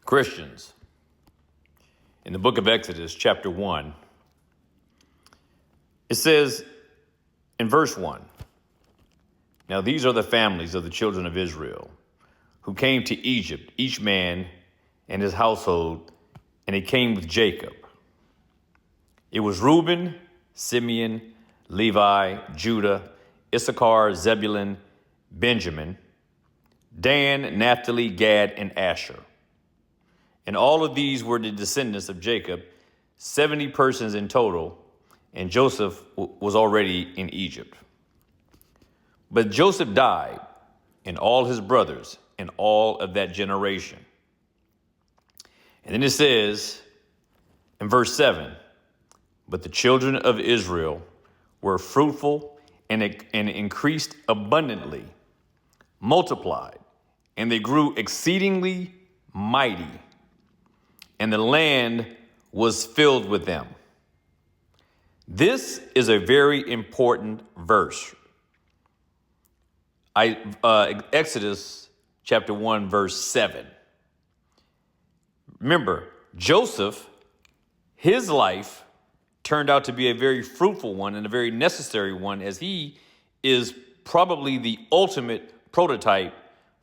Christians, in the book of Exodus, chapter 1, it says in verse 1, "Now these are the families of the children of Israel who came to Egypt, each man and his household, and he came with Jacob. It was Reuben, Simeon, Levi, Judah, Issachar, Zebulun, Benjamin, Dan, Naphtali, Gad, and Asher. And all of these were the descendants of Jacob, 70 persons in total, and Joseph was already in Egypt. But Joseph died, and all his brothers, and all of that generation." And then it says in verse 7, "But the children of Israel were fruitful and increased abundantly, multiplied, and they grew exceedingly mighty, and the land was filled with them." This is a very important verse. Exodus chapter 1, verse 7. Remember, Joseph, his life turned out to be a very fruitful one and a very necessary one, as he is probably the ultimate prototype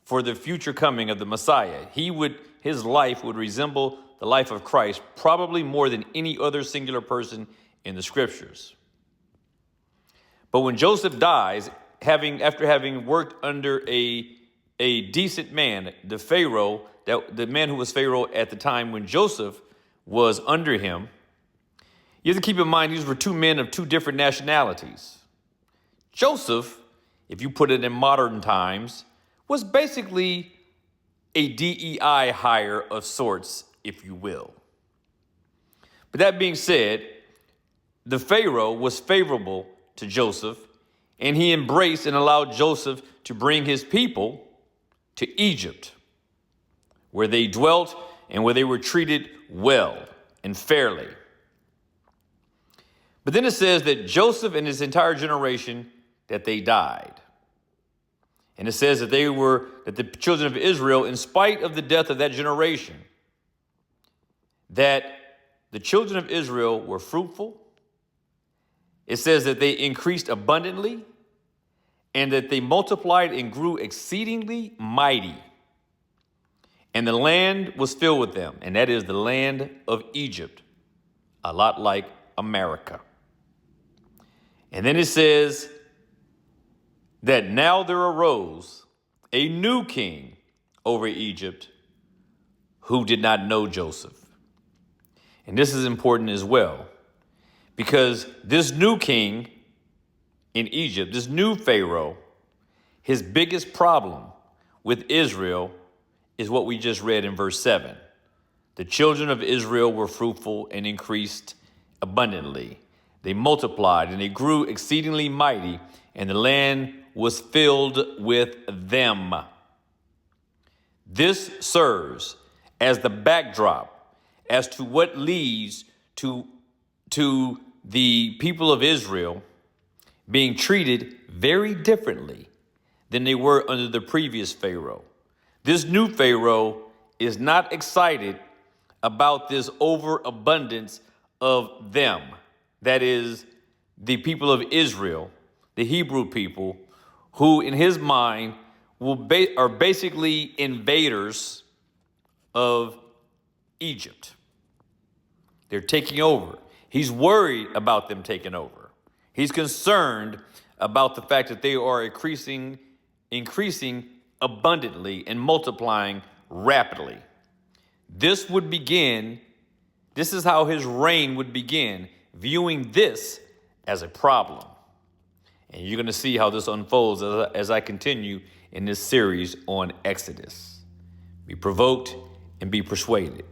for the future coming of the Messiah. His life would resemble the life of Christ probably more than any other singular person in the scriptures. But when Joseph dies, after having worked under a decent man, the Pharaoh, the man who was Pharaoh at the time when Joseph was under him, you have to keep in mind these were two men of two different nationalities. Joseph, if you put it in modern times, was basically a DEI hire of sorts, if you will. But that being said, the Pharaoh was favorable to Joseph, and he embraced and allowed Joseph to bring his people to Egypt, where they dwelt and where they were treated well and fairly. But then it says that Joseph and his entire generation, that they died. And it says that the children of Israel, in spite of the death of that generation, that the children of Israel were fruitful. It says that they increased abundantly and that they multiplied and grew exceedingly mighty. And the land was filled with them, and that is the land of Egypt, a lot like America. And then it says that now there arose a new king over Egypt who did not know Joseph. And this is important as well, because this new king in Egypt, this new Pharaoh, his biggest problem with Israel is what we just read in verse 7. The children of Israel were fruitful and increased abundantly. They multiplied and they grew exceedingly mighty, and the land was filled with them. This serves as the backdrop as to what leads to the people of Israel being treated very differently than they were under the previous Pharaoh. This new Pharaoh is not excited about this overabundance of them. That is, the people of Israel, the Hebrew people, who in his mind are basically invaders of Egypt. They're taking over. He's worried about them taking over. He's concerned about the fact that they are increasing abundantly and multiplying rapidly. This is how his reign would begin, viewing this as a problem. And you're going to see how this unfolds as I continue in this series on Exodus. Be provoked and be persuaded.